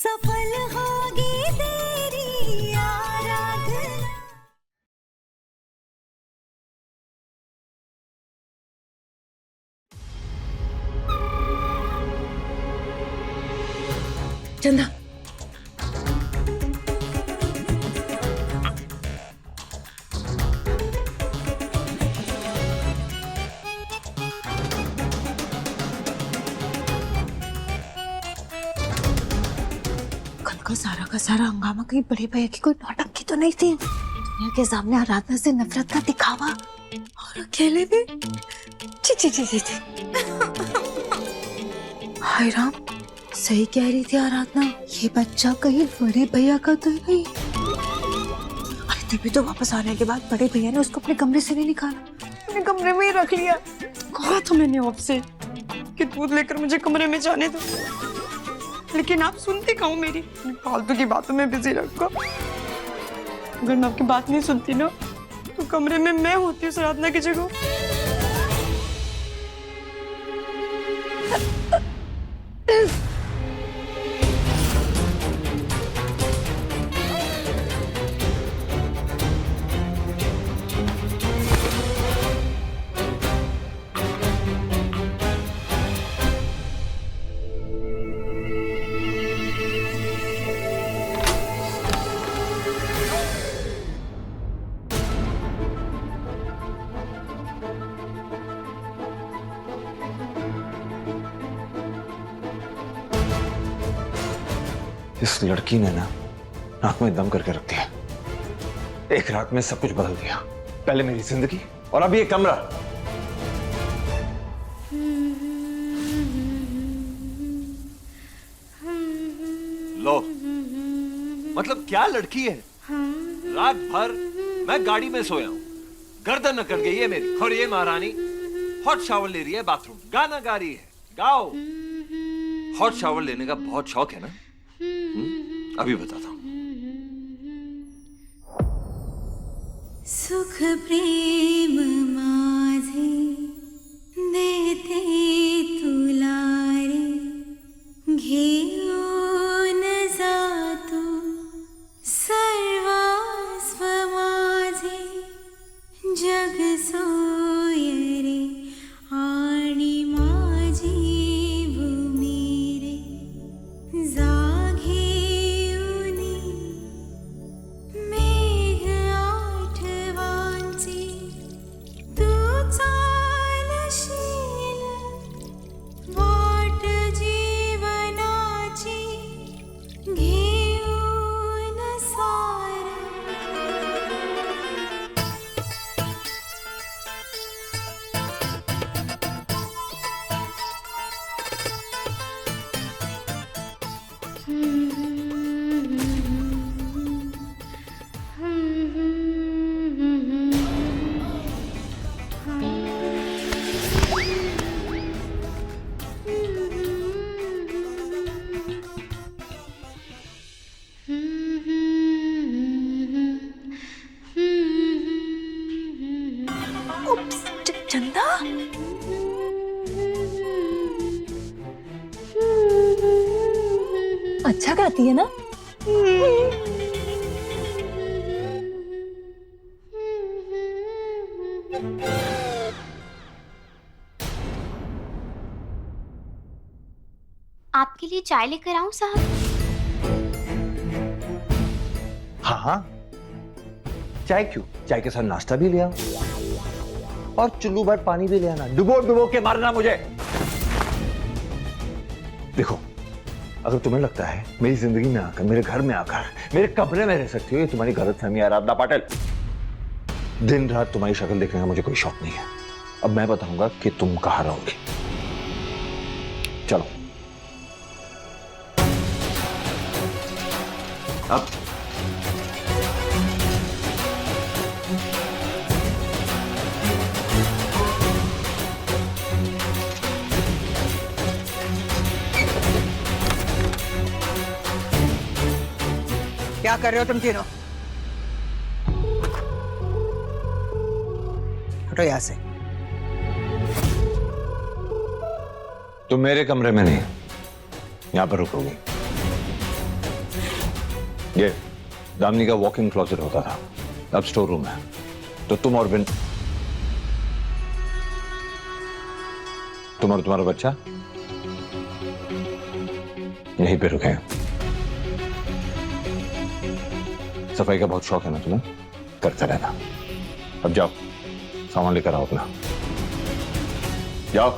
सफल होगी तेरी आराधना। चंदा, कल का सारा हंगामा कहीं बड़े भैया की कोई नौटंकी तो नहीं थी? दुनिया के सामने आराधना से नफरत का दिखावा और अकेले भी। ची ची ची ची ची। हाय राम, सही कह रही थी आराधना, ये बच्चा कहीं बड़े भैया का तो नहीं। अरे तभी तो वापस आने के बाद बड़े भैया ने उसको अपने कमरे से नहीं निकाला, अपने कमरे में ही रख लिया। कहा था मैंने आपसे कि दूध लेकर मुझे कमरे में जाने दो, लेकिन आप सुनते कहाँ हो मेरी? फालतू की बातों में बिजी रखो। अगर मैं आपकी बात नहीं सुनती ना तो कमरे में मैं होती हूँ आराधना की जगह। इस लड़की ने ना नाक में दम करके रख दिया। एक रात में सब कुछ बदल दिया। पहले मेरी जिंदगी और अब ये कमरा। लो, मतलब क्या लड़की है? रात भर मैं गाड़ी में सोया हूं, गर्दन अकड़ गई है मेरी, और ये महारानी हॉट शावर ले रही है बाथरूम, गाना गा रही है। गाओ। हॉट शावर लेने का बहुत शौक है ना? अभी बताता हूं। सुख प्रेम माझे देते तुलारे, घेऊन जातो सर्वस्व माझे, जग सोयरे आणि माझी भूमी रे, जागे मेघ आठवांचे तू चालशील, वाट जीवनाची घेऊन सार। चंदा, अच्छा गाती है ना? आपके लिए चाय लेकर आऊं साहब? हाँ हाँ, चाय क्यों? चाय के साथ नाश्ता भी ले आओ और चुल्लू भर पानी भी ले आना। डुबो डुबो के मारना मुझे। देखो, अगर तुम्हें लगता है मेरी जिंदगी में आकर, मेरे घर में आकर, मेरे कमरे में रह सकती हो, ये तुम्हारी गलतफहमी है आराधना पाटिल। दिन रात तुम्हारी शक्ल देखने का मुझे कोई शौक नहीं है। अब मैं बताऊंगा कि तुम कहां रहोगे। चलो अब क्या कर रहे हो तुम तीनों? हटो यहां से। तुम मेरे कमरे में नहीं, यहां पर रुकोगी। ये दामिनी का वॉकिंग क्लोजेट होता था, अब स्टोर रूम है। तो तुम और तुम्हारा बच्चा यहीं पे रुके हैं। सफाई का बहुत शौक है ना तुम्हें, करते रहना। अब जाओ, सामान लेकर आओ अपना, जाओ।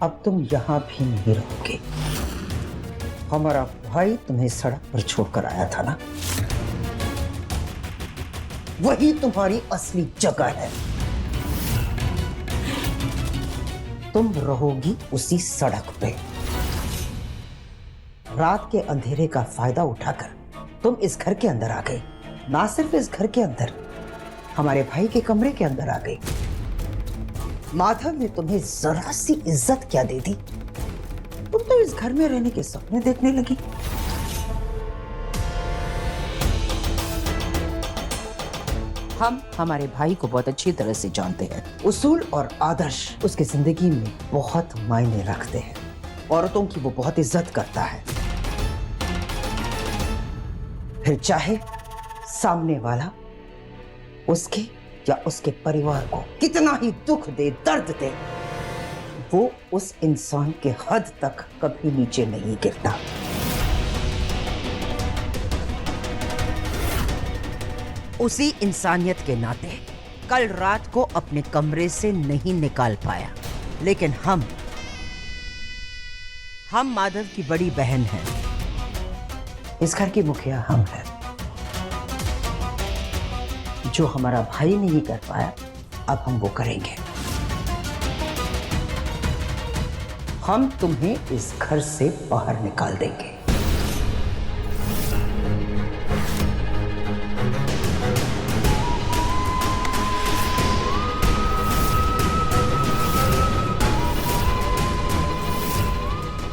अब तुम यहाँ भी नहीं रहोगे। हमारा भाई तुम्हें सड़क पर छोड़कर आया था ना, वही तुम्हारी असली जगह है। तुम रहोगी उसी सड़क पे। रात के अंधेरे का फायदा उठाकर तुम इस घर के अंदर आ गई। ना सिर्फ इस घर के अंदर, हमारे भाई के कमरे के अंदर आ गई। माधव ने तुम्हें जरा सी इज्जत क्या दे दी? तुम तो इस घर में रहने के सपने देखने लगी। हम हमारे भाई को बहुत अच्छी तरह से जानते हैं। उसूल और आदर्श उसकी जिंदगी में बहुत मायने रखते हैं। औरतों की वो बहुत इज्जत करता है। फिर चाहे सामने वाला उसके या उसके परिवार को कितना ही दुख दे, दर्द दे, वो उस इंसान के हद तक कभी नीचे नहीं गिरता। उसी इंसानियत के नाते कल रात को अपने कमरे से नहीं निकाल पाया, लेकिन हम माधव की बड़ी बहन हैं। इस घर की मुखिया हम हैं। जो हमारा भाई नहीं कर पाया, अब हम वो करेंगे। हम तुम्हें इस घर से बाहर निकाल देंगे।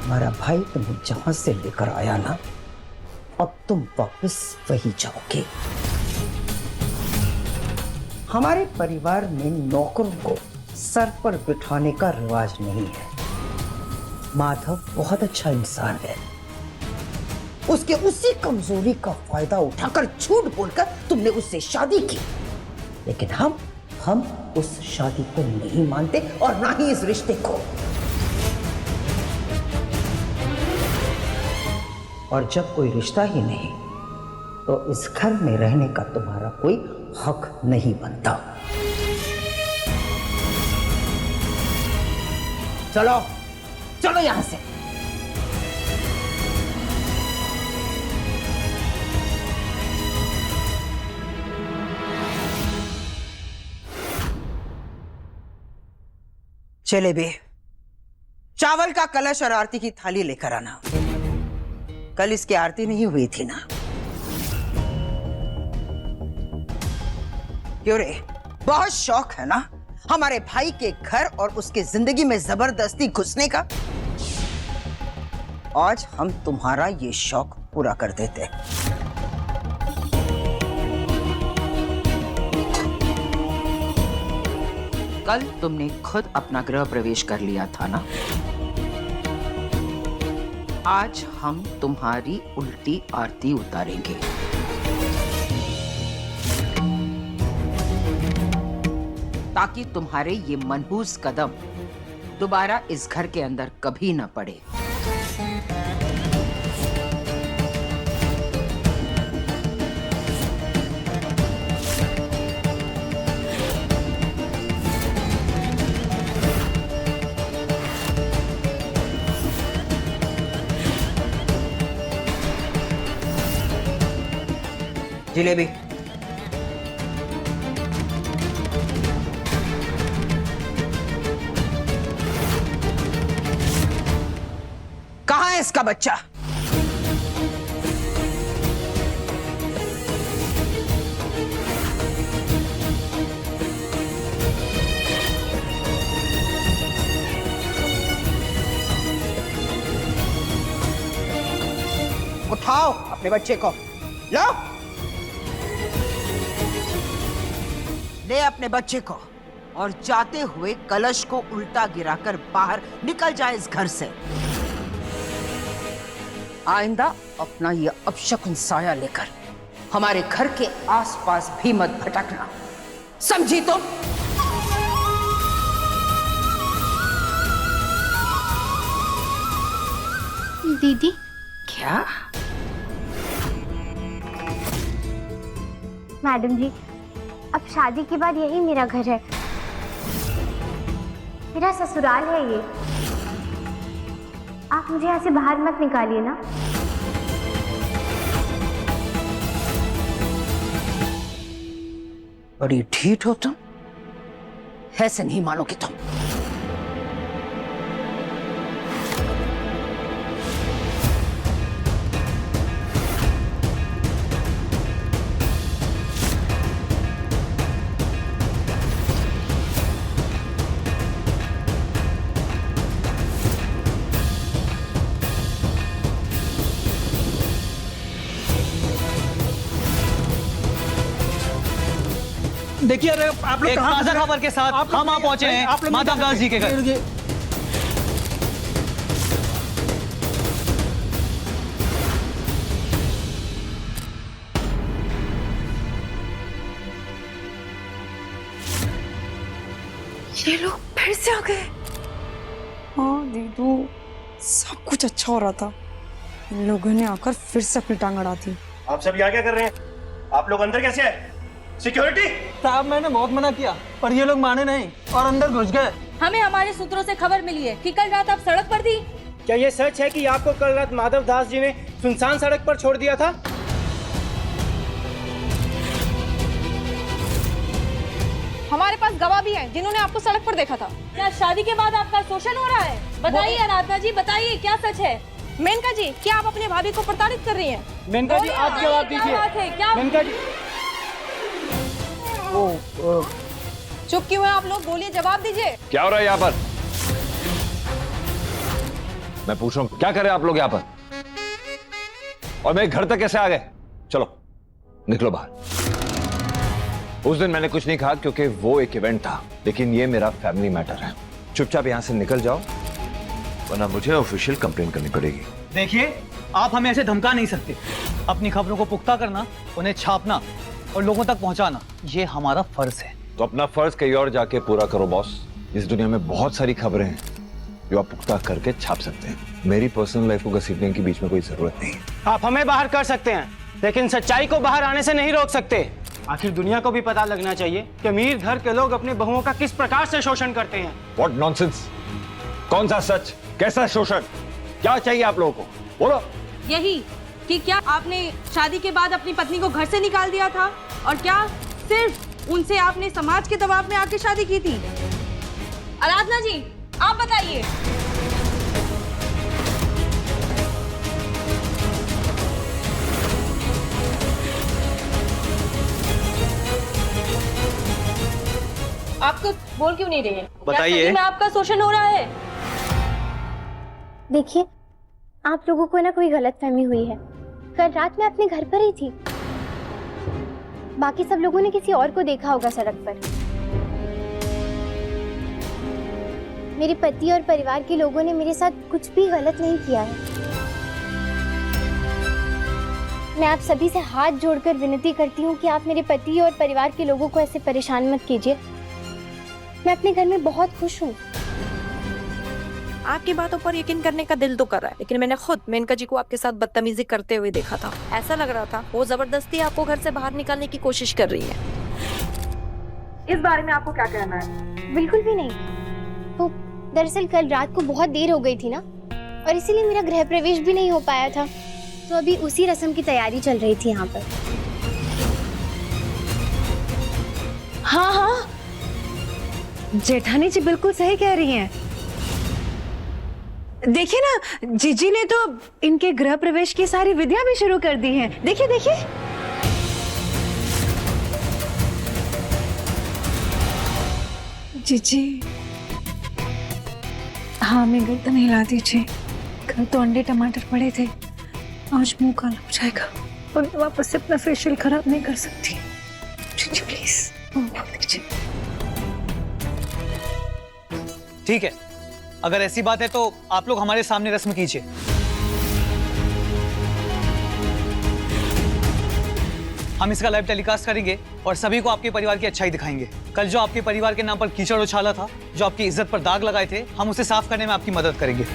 हमारा भाई तुम्हें जहां से लेकर आया ना, अब तुम वापस वही जाओगे। हमारे परिवार में नौकरों को सर पर बिठाने का रिवाज नहीं है। माधव बहुत अच्छा इंसान है। उसके उसी कमजोरी का फायदा उठाकर झूठ बोलकर तुमने उससे शादी की, लेकिन हम उस शादी को नहीं मानते और ना ही इस रिश्ते को। और जब कोई रिश्ता ही नहीं, तो इस घर में रहने का तुम्हारा कोई हक नहीं बनता। चलो चलो यहां से। चले बे, चावल का कलश और आरती की थाली लेकर आना। कल इसकी आरती नहीं हुई थी ना? क्यों रे, बहुत शौक है ना हमारे भाई के घर और उसके जिंदगी में जबरदस्ती घुसने का? आज हम तुम्हारा ये शौक पूरा कर देते हैं। कल तुमने खुद अपना गृह प्रवेश कर लिया था ना? आज हम तुम्हारी उल्टी आरती उतारेंगे। ताकि तुम्हारे ये मनहूस कदम दोबारा इस घर के अंदर कभी ना पड़े। जिलेबी। कहाँ है इसका बच्चा? उठाओ अपने बच्चे को, लो ले अपने बच्चे को और जाते हुए कलश को उल्टा गिराकर बाहर निकल जाए इस घर से। आइंदा अपना ये अपशकुन साया लेकर हमारे घर के आसपास भी मत भटकना, समझी तुम? दीदी, क्या? मैडम जी, अब शादी के बाद यही मेरा घर है, मेरा ससुराल है ये। आप मुझे यहाँ से बाहर मत निकालिए ना। बड़ी ढीठ हो तुम, ऐसे नहीं मानोगे तुम। देखिए, अरे आप लोग कहां ताजा खबर के साथ हम वहां पहुंचे हैं माधव दास जी के घर। ये लोग फिर से आ गए। हाँ दीदू, सब कुछ अच्छा हो रहा था, इन लोगों ने आकर फिर से अपनी टांग अड़ा दी। आप सब यहाँ क्या कर रहे हैं? आप लोग अंदर कैसे आए? सिक्योरिटी? साहब, मैंने बहुत मना किया पर ये लोग माने नहीं और अंदर घुस गए। हमें हमारे सूत्रों से खबर मिली है कि कल रात आप सड़क पर थी। क्या ये सच है कि आपको कल रात माधव दास जी ने सुनसान सड़क पर छोड़ दिया था? हमारे पास गवाह भी हैं जिन्होंने आपको सड़क पर देखा था। क्या शादी के बाद आपका शोषण हो रहा है? बताइए आराधना जी, बताइए क्या सच है? मेनका जी, क्या आप अपने भाभी को प्रताड़ित कर रही हैं? मेनका जी, आप जवाब दीजिए। क्या मेनका जी, चुप क्यों हैं आप लोग? बोलिए, जवाब दीजिए। क्या हो रहा है यहाँ पर? मैं पूछ रहा हूँ, क्या कर रहे हैं आप लोग यहाँ पर? और मेरे घर तक कैसे आ गए? चलो निकलो बाहर। उस दिन मैंने कुछ नहीं कहा क्योंकि वो एक इवेंट था, लेकिन ये मेरा फैमिली मैटर है। चुपचाप यहाँ से निकल जाओ वरना मुझे ऑफिशियल कंप्लेंट करनी पड़ेगी। देखिए, आप हमें ऐसे धमका नहीं सकते। अपनी खबरों को पुख्ता करना, उन्हें छापना और लोगों तक पहुंचाना, ये हमारा फर्ज है। तो अपना फर्ज कहीं और जाके पूरा करो बॉस। इस दुनिया में बहुत सारी खबरें हैं जो आप पुख्ता करके छाप सकते हैं। मेरी पर्सनल लाइफ को घसीटने के बीच में कोई जरूरत नहीं है। आप हमें बाहर कर सकते हैं, लेकिन सच्चाई को बाहर आने से नहीं रोक सकते। आखिर दुनिया को भी पता लगना चाहिए कि अमीर घर के लोग अपने बहुओं का किस प्रकार से शोषण करते हैं। What nonsense! कौन सा सच, कैसा शोषण? क्या चाहिए आप लोगों को? बोलो। यही कि क्या आपने शादी के बाद अपनी पत्नी को घर से निकाल दिया था और क्या सिर्फ उनसे आपने समाज के दबाव में आके शादी की थी? आराधना जी, आप बताइए। आपको बोल क्यों नहीं रही है? बताइए। क्या सच में आपका शोषण हो रहा है? देखिए, आप लोगों को ना कोई गलतफहमी हुई है। कल रात मैं अपने घर पर ही थी, बाकी सब लोगों ने किसी और को देखा होगा सड़क पर। मेरे पति और परिवार के लोगों ने मेरे साथ कुछ भी गलत नहीं किया है। मैं आप सभी से हाथ जोड़कर विनती करती हूँ कि आप मेरे पति और परिवार के लोगों को ऐसे परेशान मत कीजिए। मैं अपने घर में बहुत खुश हूँ। आपकी बातों पर यकीन करने का दिल तो कर रहा है, लेकिन मैंने खुद मेनका जी को आपके साथ बदतमीजी करते हुए देखा था। ऐसा लग रहा था वो जबरदस्ती आपको घर से बाहर निकालने की कोशिश कर रही है। इस बारे में आपको क्या कहना है? बिल्कुल भी नहीं। तो दरअसल कल रात को बहुत देर हो गई थी ना, और इसीलिए मेरा गृह प्रवेश भी नहीं हो पाया था। तो अभी उसी रस्म की तैयारी चल रही थी यहाँ पर। हाँ हाँ, जेठानी जी बिल्कुल सही कह रही हैं। देखिए ना, जीजी ने तो इनके गृह प्रवेश की सारी विधियां भी शुरू कर दी हैं। देखिए देखिए। जीजी, हाँ, मैं गर्दन हिला दीजिए। कल तो अंडे टमाटर पड़े थे, आज मुंह काला हो जाएगा और मैं वापस से अपना फेशियल खराब नहीं कर सकती। जीजी प्लीज बोल दीजिए। ठीक है, अगर ऐसी बात है तो आप लोग हमारे सामने रस्म कीजिए। हम इसका लाइव टेलीकास्ट करेंगे और सभी को आपके परिवार की अच्छाई दिखाएंगे। कल जो आपके परिवार के नाम पर कीचड़ उछाला था, जो आपकी इज्जत पर दाग लगाए थे, हम उसे साफ करने में आपकी मदद करेंगे।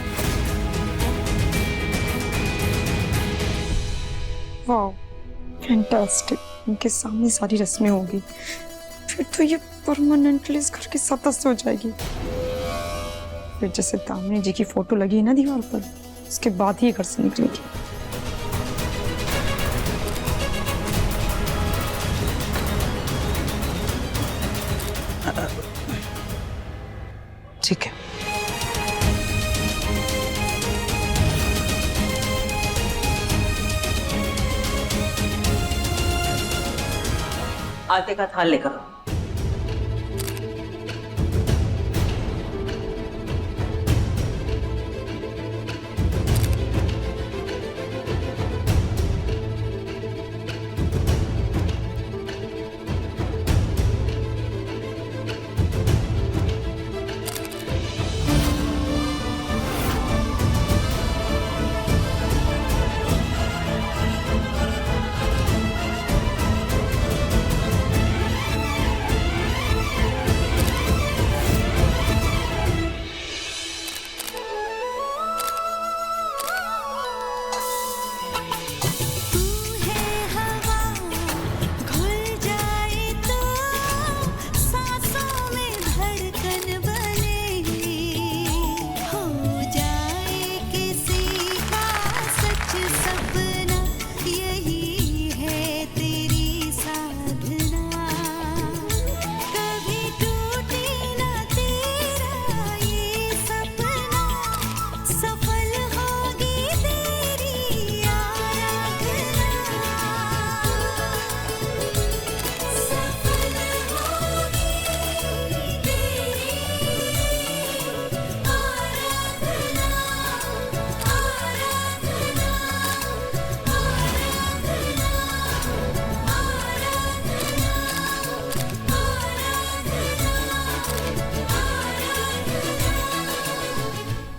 वाओ फैंटास्टिक, उनके सामने सारी रस्में होगी, फिर तो ये परमानेंटली इस घर की सदस्य हो जाएगी। फिर जैसे दामिनी जी की फोटो लगी है ना दीवार पर, उसके बाद ही घर से निकलेगी। ठीक है। आटे का थाल लेकर आओ।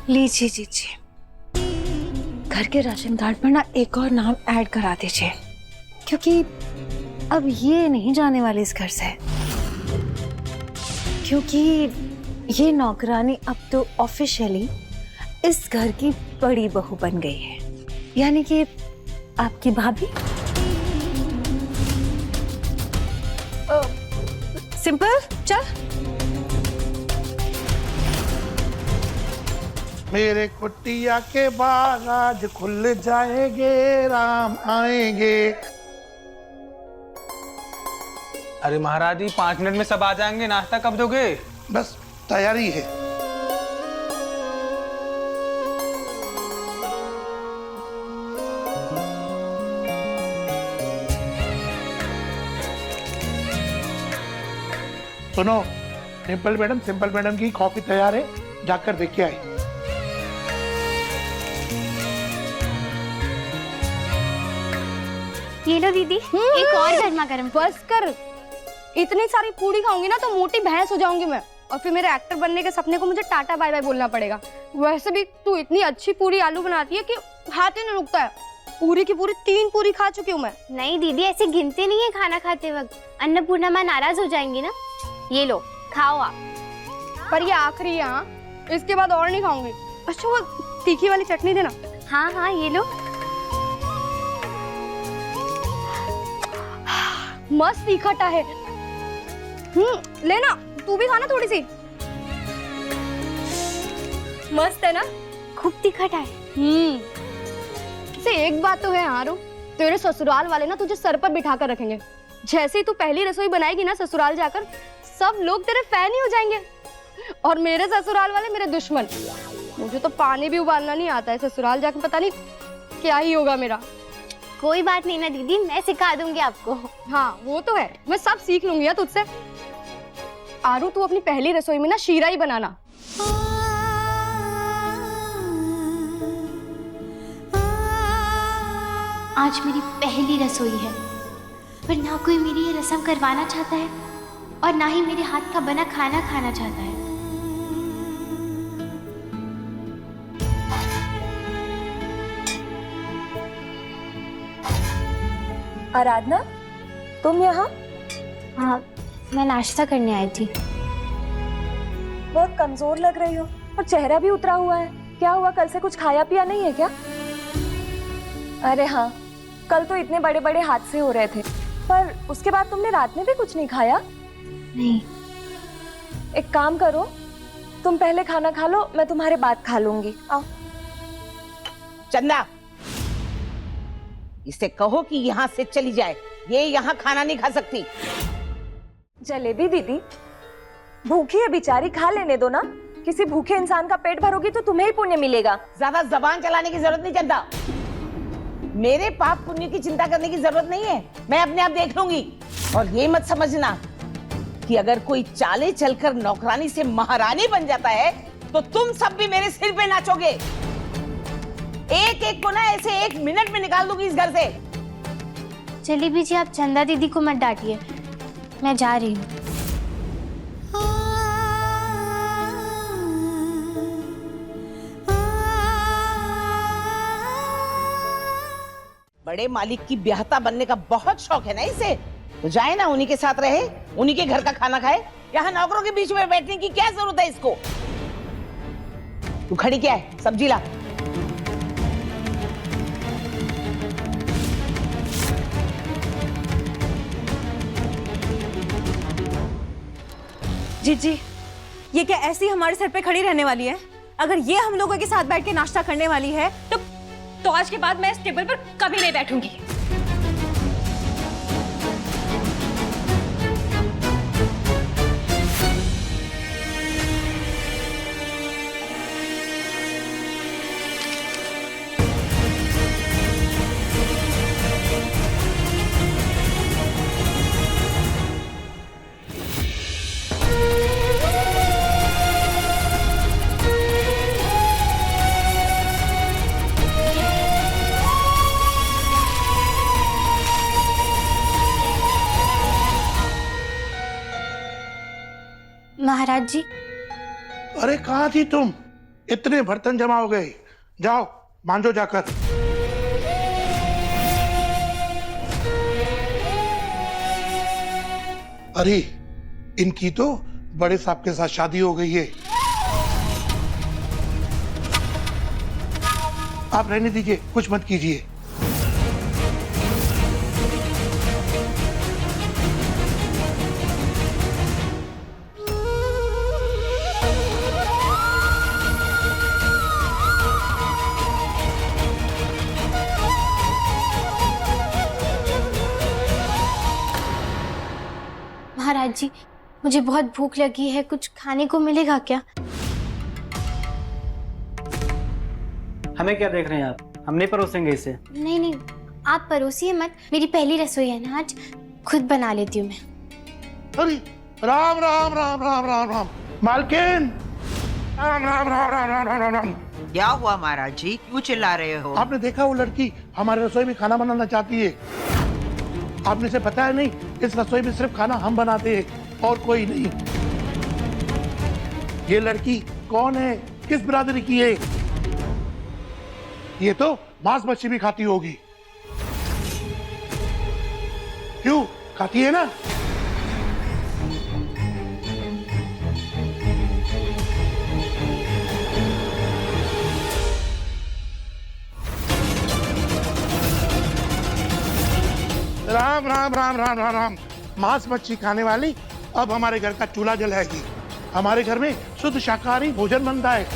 लीजिए जीजिए, घर के राशन कार्ड पर ना एक और नाम ऐड करा दीजिए, क्योंकि अब ये नहीं जाने वाले इस घर से, क्योंकि ये नौकरानी अब तो ऑफिशियली इस घर की बड़ी बहू बन गई है, यानी कि आपकी भाभी। सिंपल चल। मेरे कुटिया के बाग आज खुल जाएंगे, राम आएंगे। अरे महाराज जी 5 मिनट में सब आ जाएंगे, नाश्ता कब दोगे? बस तैयारी है। सुनो, सिंपल मैडम की कॉफी तैयार है, जाकर देख के आई। ये लो दीदी, एक और गर्मा गर्म। बस कर, इतनी सारी पूरी खाऊंगी ना तो मोटी भैंस हो जाऊंगी मैं, और फिर मेरे एक्टर बनने के सपने को मुझे टाटा बाय बाय बोलना पड़ेगा। वैसे भी तू इतनी अच्छी पूरी आलू बनाती है कि हाथ ही नहीं रुकता है। पूरी की पूरी 3 पूरी खा चुकी हूँ मैं। नहीं दीदी, ऐसे गिनते नहीं है खाना खाते वक्त, अन्नपूर्णा माँ नाराज हो जाएंगी ना। ये लो खाओ आप। पर ये आखिरी है, हाँ, इसके बाद और नहीं खाऊंगी। अच्छा वो तीखी वाली चटनी देना। हाँ हाँ ये लो। मस्त तीखा है। लेना, तू भी खाना थोड़ी सी। मस्त है ना? खूब तीखा है। से एक बात तो है हारू, तेरे ससुराल वाले ना तुझे सर पर बिठा कर रखेंगे। जैसे ही तू पहली रसोई बनाएगी ना ससुराल जाकर, सब लोग तेरे फैन ही हो जाएंगे, और मेरे ससुराल वाले मेरे दुश्मन। मुझे तो पानी भी उबालना नहीं आता है, ससुराल जाकर पता नहीं क्या ही होगा मेरा। कोई बात नहीं ना दीदी, मैं सिखा दूंगी आपको। हाँ वो तो है, मैं सब सीख लूंगी तुझसे। आरू तू अपनी पहली रसोई में ना शीरा ही बनाना। आज मेरी पहली रसोई है, पर ना कोई मेरी ये रस्म करवाना चाहता है और ना ही मेरे हाथ का बना खाना खाना चाहता है। आराधना, तुम यहाँ? हाँ, मैं नाश्ता करने आई थी। बहुत कमजोर लग रही हो और चेहरा भी उतरा हुआ है। क्या हुआ, कल से कुछ खाया पिया नहीं है क्या? अरे हाँ, कल तो इतने बड़े बड़े हादसे हो रहे थे, पर उसके बाद तुमने रात में भी कुछ नहीं खाया? नहीं। एक काम करो, तुम पहले खाना खा लो, मैं तुम्हारे बाद खा लूंगी। आओ। चंदा, इसे कहो कि यहाँ से चली जाए, ये यहाँ खाना नहीं खा सकती। जलेबी दीदी, भूखी है बेचारी, खा लेने दो ना। किसी भूखे इंसान का पेट भरोगी तो तुम्हें ही पुण्य मिलेगा। ज्यादा जबान चलाने की जरूरत नहीं चंदा। मेरे पाप पुण्य की चिंता करने की जरूरत नहीं है, मैं अपने आप देख लूंगी। और ये मत समझना कि अगर कोई चाले चलकर नौकरानी से महारानी बन जाता है तो तुम सब भी मेरे सिर पे नाचोगे। एक एक को ना ऐसे 1 मिनट में निकाल दूंगी इस घर से। जलेबी जी, आप चंदा दीदी को मत डांटिए, मैं जा रही हूँ। बड़े मालिक की ब्याहता बनने का बहुत शौक है ना इसे, तो जाए ना उन्हीं के साथ रहे, उन्हीं के घर का खाना खाए। यहाँ नौकरों के बीच में बैठने की क्या जरूरत है इसको? तू खड़ी क्या है, सब्जी ला। जी, ये क्या ऐसी हमारे सर पे खड़ी रहने वाली है? अगर ये हम लोगों के साथ बैठ के नाश्ता करने वाली है तो आज के बाद मैं इस टेबल पर कभी नहीं बैठूंगी। महाराज जी, अरे कहाँ थी तुम? इतने बर्तन जमा हो गए, जाओ मांजो जाकर। अरे इनकी तो बड़े साहब के साथ शादी हो गई है। आप रहने दीजिए, कुछ मत कीजिए। महाराज जी, मुझे बहुत भूख लगी है, कुछ खाने को मिलेगा क्या? हमें क्या देख रहे हैं आप? हम नहीं परोसेंगे इसे। नहीं नहीं, आप परोसिए मत, मेरी पहली रसोई है ना आज, खुद बना लेती हूँ मैं। अरे राम राम राम राम राम राम, मालकिन राम राम राम राम राम राम राम। क्या हुआ महाराज जी, क्यों चिल्ला रहे हो? आपने देखा वो लड़की हमारे रसोई में खाना बनाना चाहती है। आपने से पता है नहीं, इस रसोई में सिर्फ खाना हम बनाते हैं और कोई नहीं। ये लड़की कौन है, किस बिरादरी की है? ये तो मांस मच्छी भी खाती होगी। क्यों खाती है ना? राम राम राम राम राम राम। मांस मच्छी खाने वाली अब हमारे घर का चूल्हा जलाएगी। हमारे घर में शुद्ध शाकाहारी भोजन बनता है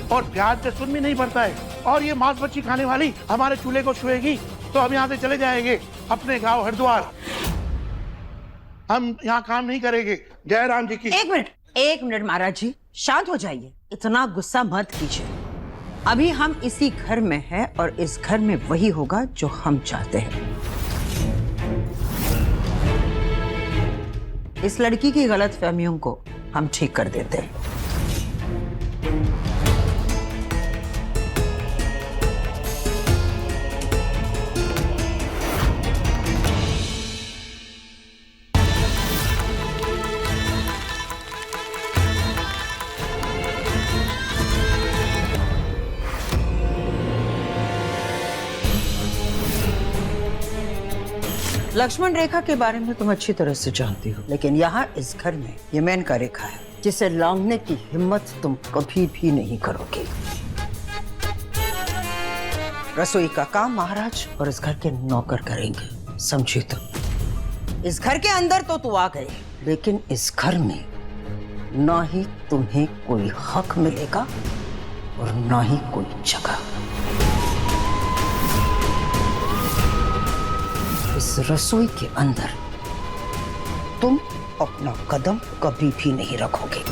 और प्याज लहसुन भी नहीं पड़ता है। और ये मांस मच्छी खाने वाली हमारे चूल्हे को छुएगी तो हम यहाँ से चले जाएंगे अपने गांव हरिद्वार। हम यहाँ काम नहीं करेंगे। जय राम जी की। एक मिनट महाराज जी, शांत हो जाइए, इतना गुस्सा मत कीजिए। अभी हम इसी घर में हैं और इस घर में वही होगा जो हम चाहते हैं। इस लड़की की गलतफहमियों को हम ठीक कर देते हैं। लक्ष्मण रेखा के बारे में तुम अच्छी तरह से जानती हो, लेकिन यहाँ इस घर में ये मेनका रेखा है जिसे लांघने की हिम्मत तुम कभी भी नहीं करोगे। रसोई का काम महाराज और इस घर के नौकर करेंगे, समझी तुम। इस घर के अंदर तो तू आ गई, लेकिन इस घर में ना ही तुम्हें कोई हक मिलेगा और ना ही कोई जगह। इस रसोई के अंदर तुम अपना कदम कभी भी नहीं रखोगे।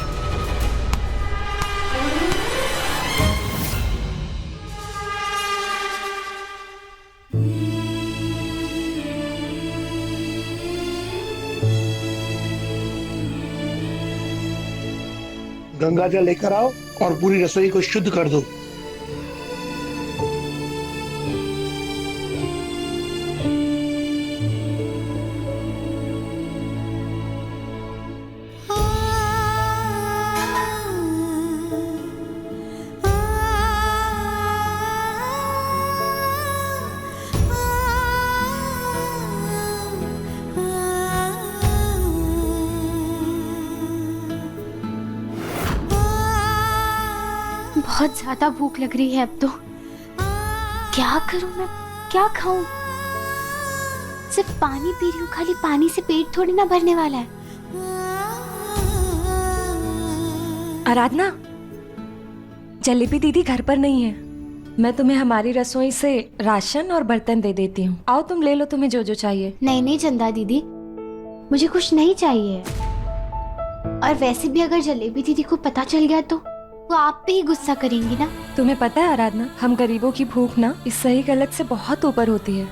गंगा जल लेकर आओ और पूरी रसोई को शुद्ध कर दो। बहुत ज्यादा भूख लग रही है अब तो। क्या करूं मैं, क्या खाऊं? सिर्फ पानी पी रही हूँ, खाली पानी से पेट थोड़ी ना भरने वाला है। आराधना, जलेबी दीदी घर पर नहीं है। मैं तुम्हें हमारी रसोई से राशन और बर्तन दे देती हूँ। आओ तुम ले लो तुम्हें जो जो चाहिए। नहीं नहीं चंदा दीदी, मुझे कुछ नहीं चाहिए। और वैसे भी अगर जलेबी दीदी को पता चल गया तो वो आप पे ही गुस्सा करेंगी ना। तुम्हें पता है आराधना, हम गरीबों की भूख ना इस सही गलत से बहुत ऊपर होती है।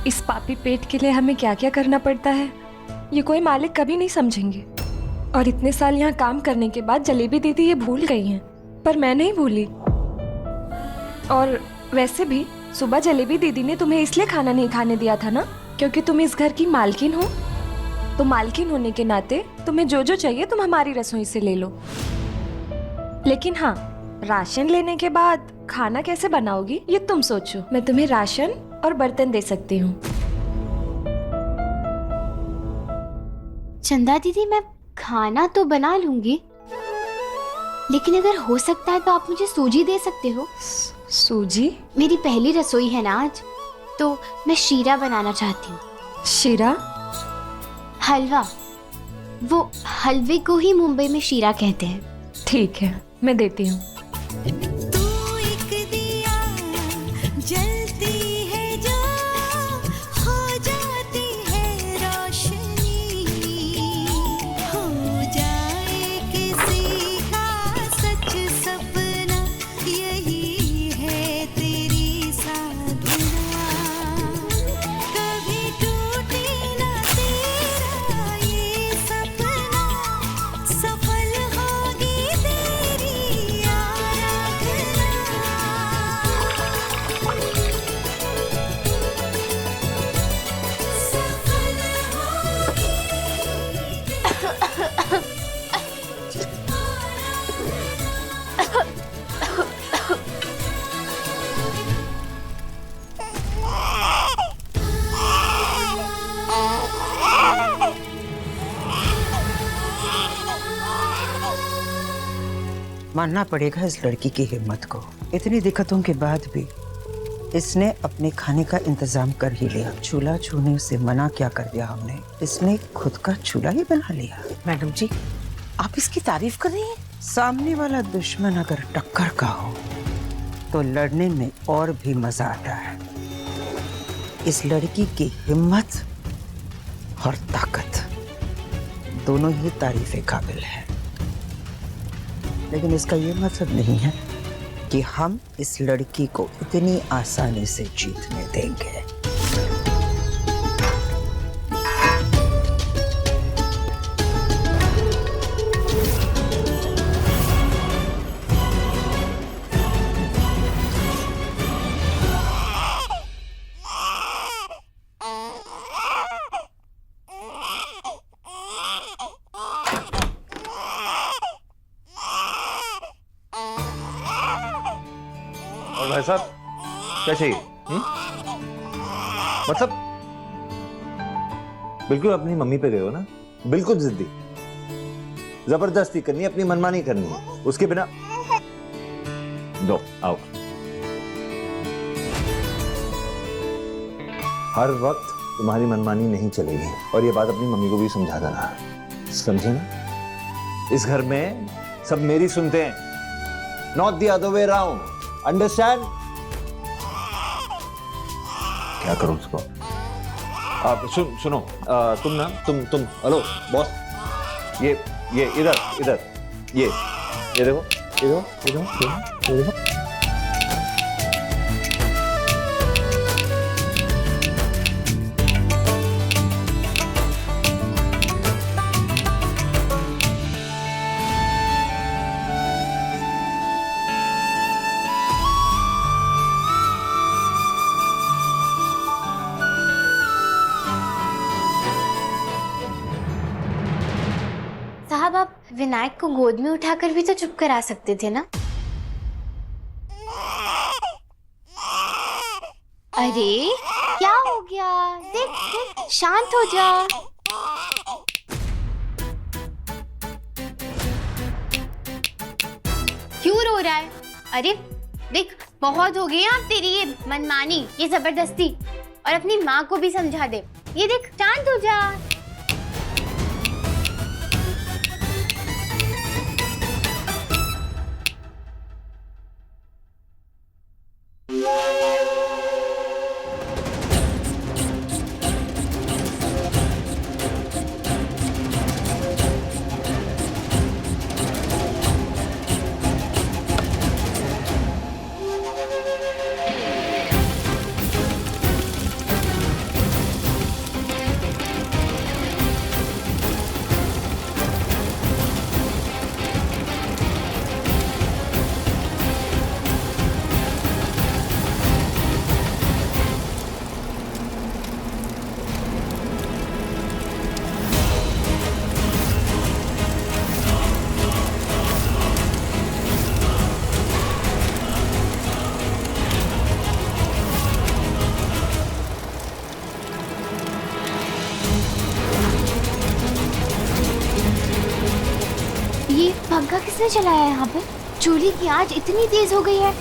इस पापी पेट के लिए हमें क्या क्या करना पड़ता है ये कोई मालिक कभी नहीं समझेंगे। और इतने साल यहाँ काम करने के बाद जलेबी दीदी ये भूल गई हैं, पर मैं नहीं भूली। और वैसे भी सुबह जलेबी दीदी ने तुम्हें इसलिए खाना नहीं खाने दिया था ना, क्योंकि तुम इस घर की मालकिन हो। तो मालकिन होने के नाते तुम्हें जो जो चाहिए तुम हमारी रसोई से ले लो। लेकिन हाँ, राशन लेने के बाद खाना कैसे बनाओगी ये तुम सोचो। मैं तुम्हें राशन और बर्तन दे सकती हूँ। चंदा दीदी, मैं खाना तो बना लूंगी, लेकिन अगर हो सकता है तो आप मुझे सूजी दे सकते हो। सूजी? मेरी पहली रसोई है ना आज, तो मैं शीरा बनाना चाहती हूँ। शीरा? हलवा। वो हलवे को ही मुंबई में शीरा कहते हैं। ठीक है, मैं देती हूँ। तू एक दिया जलती है जो हो जाती है रोशनी, हो जाए किसी का सच सपना, यही है तेरी साधना। कभी टूटे ना तेरा ये सपना, सफल होगी तेरी आराधना। सफल मानना पड़ेगा इस लड़की की हिम्मत को। इतनी दिक्कतों के बाद भी इसने अपने खाने का इंतजाम कर ही लिया। चूल्हा छूने से मना क्या कर दिया हमने, इसने खुद का चूल्हा ही बना लिया। मैडम जी, आप इसकी तारीफ कर रही हैं? सामने वाला दुश्मन अगर टक्कर का हो तो लड़ने में और भी मजा आता है। इस लड़की की हिम्मत और ताकत दोनों ही तारीफे काबिल है, लेकिन इसका ये मतलब नहीं है कि हम इस लड़की को इतनी आसानी से जीतने देंगे। और भाई साहब क्या चाहिए? मतलब बिल्कुल अपनी मम्मी पे गए हो ना, बिल्कुल जिद्दी, जबरदस्ती करनी है, अपनी मनमानी करनी है, उसके बिना दो आओ। हर वक्त तुम्हारी मनमानी नहीं चलेगी, और ये बात अपनी मम्मी को भी समझा देना, समझे ना? इस घर में सब मेरी सुनते हैं, not the other way around, understand? क्या करूं उसको? आप सुनो, तुम हेलो बॉस, ये इधर ये देखो, ये देखो। साहब, आप विनायक को गोद में उठाकर भी तो चुप करा सकते थे ना। अरे क्या हो गया? देख, शांत हो जा। क्यों रो रहा है? अरे देख, बहुत हो गई अब तेरी ये मनमानी, ये जबरदस्ती, और अपनी माँ को भी समझा दे। ये देख, शांत हो जा। पंखा किसने चलाया है यहाँ पे? चूल्हे की आंच इतनी तेज हो गई है।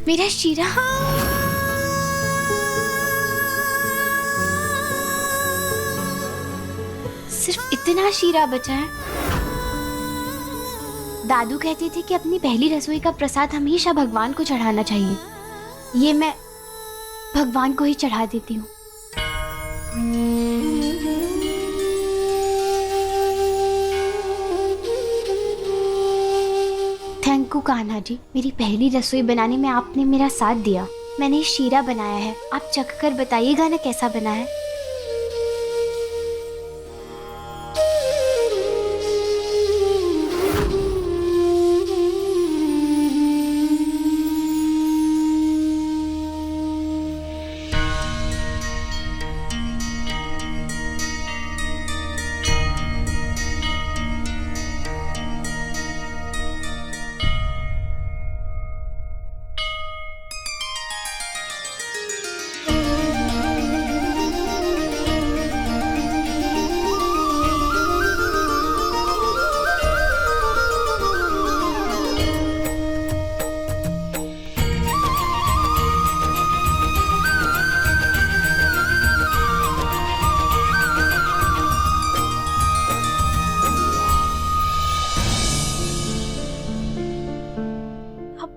मेरा शीरा, सिर्फ इतना शीरा बचा है। दादू कहते थे कि अपनी पहली रसोई का प्रसाद हमेशा भगवान को चढ़ाना चाहिए। ये मैं भगवान को ही चढ़ा देती हूँ। थैंक यू कान्हा जी, मेरी पहली रसोई बनाने में आपने मेरा साथ दिया। मैंने शीरा बनाया है, आप चख कर बताइएगा ना कैसा बना है।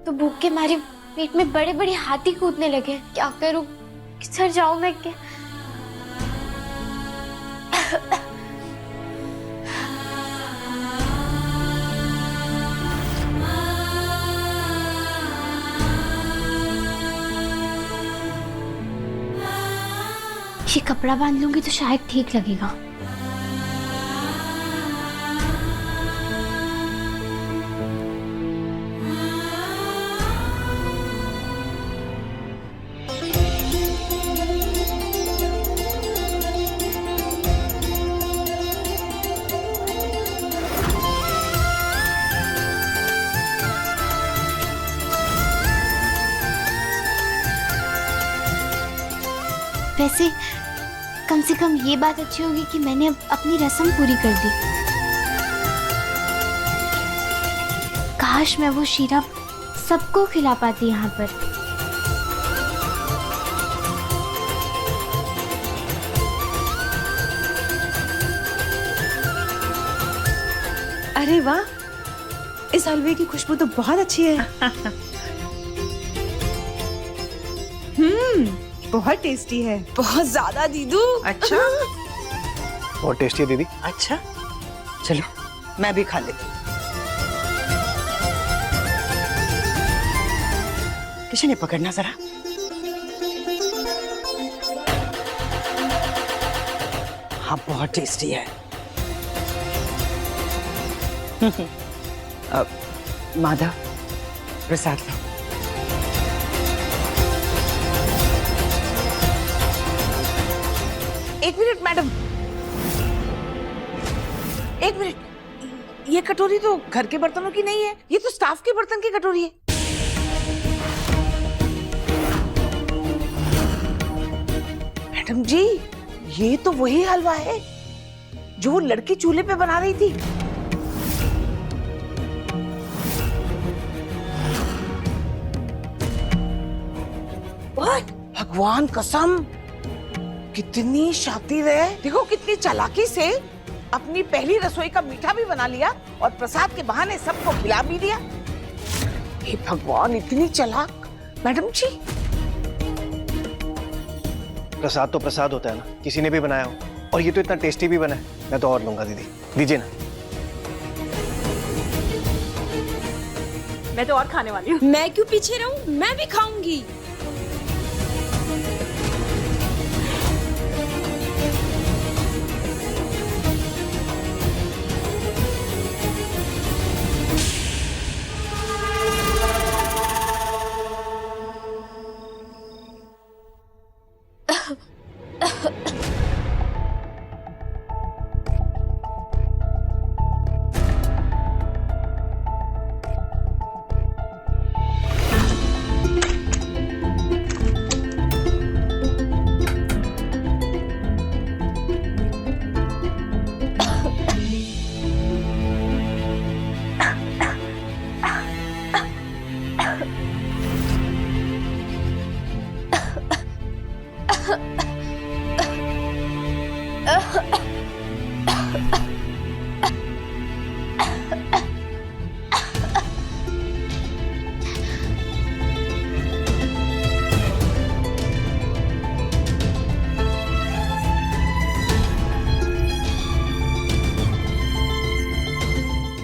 तो भूख के मारे पेट में बड़े बड़े हाथी कूदने लगे। क्या करूं, किधर जाऊं मैं? क्या ये कपड़ा बांध लूंगी तो शायद ठीक लगेगा। वैसे कम से कम ये बात अच्छी होगी कि मैंने अब अपनी रस्म पूरी कर दी। काश मैं वो शीरा सबको खिला पाती यहाँ पर। अरे वाह, इस हलवे की खुशबू तो बहुत अच्छी है। बहुत टेस्टी है। बहुत ज्यादा दीदू। अच्छा, बहुत टेस्टी है दीदी। अच्छा, चलो मैं भी खा लेती। किसी ने पकड़ना जरा। हाँ, बहुत टेस्टी है। माधव, प्रसाद लो। एक मिनट मैडम, एक मिनट। ये कटोरी तो घर के बर्तनों की नहीं है, ये तो स्टाफ के बर्तन की कटोरी है। मैडम जी, ये तो वही हलवा है जो वो लड़की चूल्हे पे बना रही थी। भगवान कसम, कितनी शातिर है। देखो कितनी चालाकी से अपनी पहली रसोई का मीठा भी बना लिया और प्रसाद के बहाने सबको खिला भी दिया। हे भगवान, इतनी चालाक मैडम जी। प्रसाद तो प्रसाद होता है ना, किसी ने भी बनाया हो, और ये तो इतना टेस्टी भी बना है। मैं तो और लूंगा दीदी, दीजिए ना। मैं तो और खाने वाली हूँ। मैं क्यों पीछे रहूं, मैं भी खाऊंगी।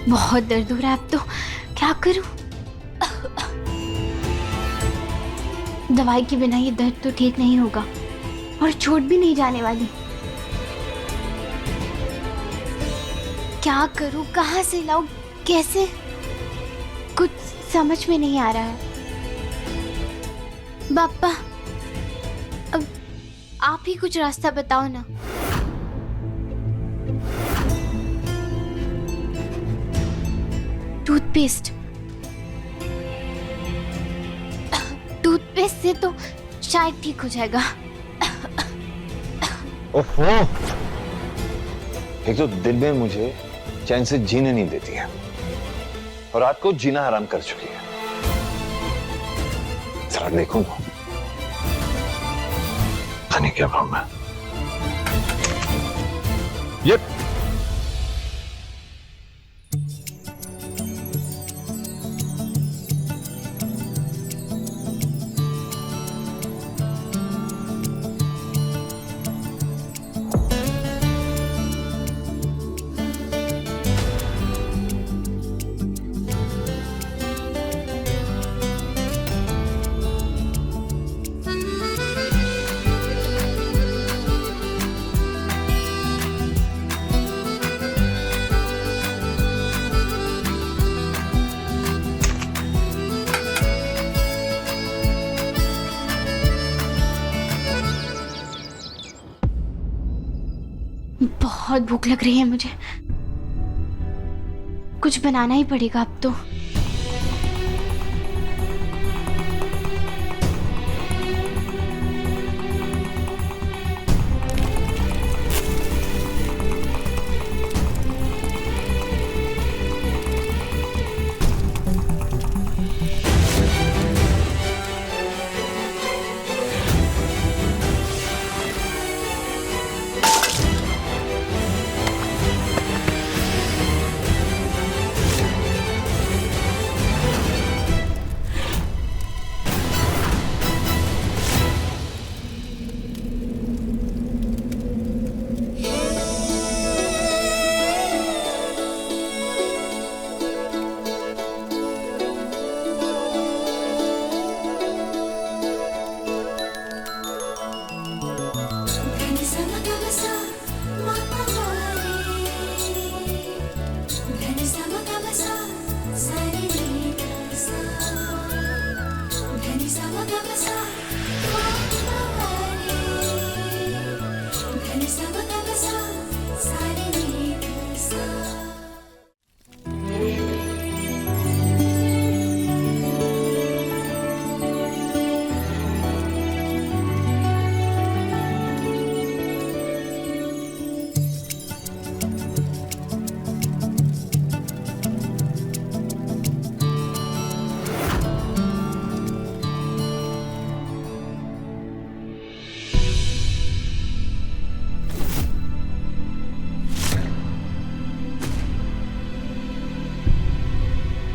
बहुत दर्द हो रहा है अब तो। क्या करूं? दवाई के बिना ये दर्द तो ठीक नहीं होगा और छूट भी नहीं जाने वाली। क्या करूं, कहां से लाऊं, कैसे? कुछ समझ में नहीं आ रहा है। बापा, अब आप ही कुछ रास्ता बताओ ना। टूथपेस्ट से तो शायद ठीक हो जाएगा। ओहो, एक तो दिन में मुझे चैन से जीने नहीं देती है और रात को जीना हराम कर चुकी है। जरा देखो तो, खाने क्या भाव है ये। बहुत भूख लग रही है मुझे। कुछ बनाना ही पड़ेगा अब तो।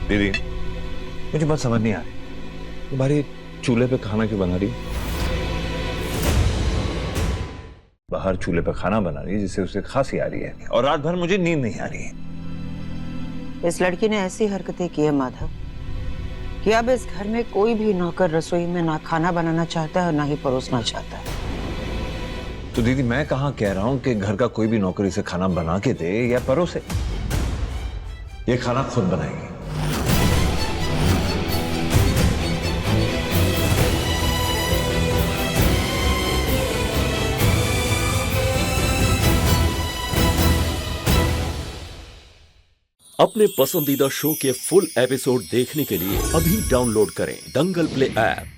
दीदी, मुझे बात समझ नहीं आ रही, तुम्हारी चूल्हे पे खाना क्यों बना रही? बाहर चूल्हे पे खाना बना रही है जिससे उसे खांसी आ रही है, और रात भर मुझे नींद नहीं आ रही है। इस लड़की ने ऐसी हरकतें की है माधव कि अब इस घर में कोई भी नौकर रसोई में ना खाना बनाना चाहता है और ना ही परोसना चाहता है। तो दीदी, मैं कहाँ कह रहा हूँ कि घर का कोई भी नौकर इसे खाना बना के दे या परोसे। ये खाना खुद बनाएगी। अपने पसंदीदा शो के फुल एपिसोड देखने के लिए अभी डाउनलोड करें दंगल प्ले ऐप।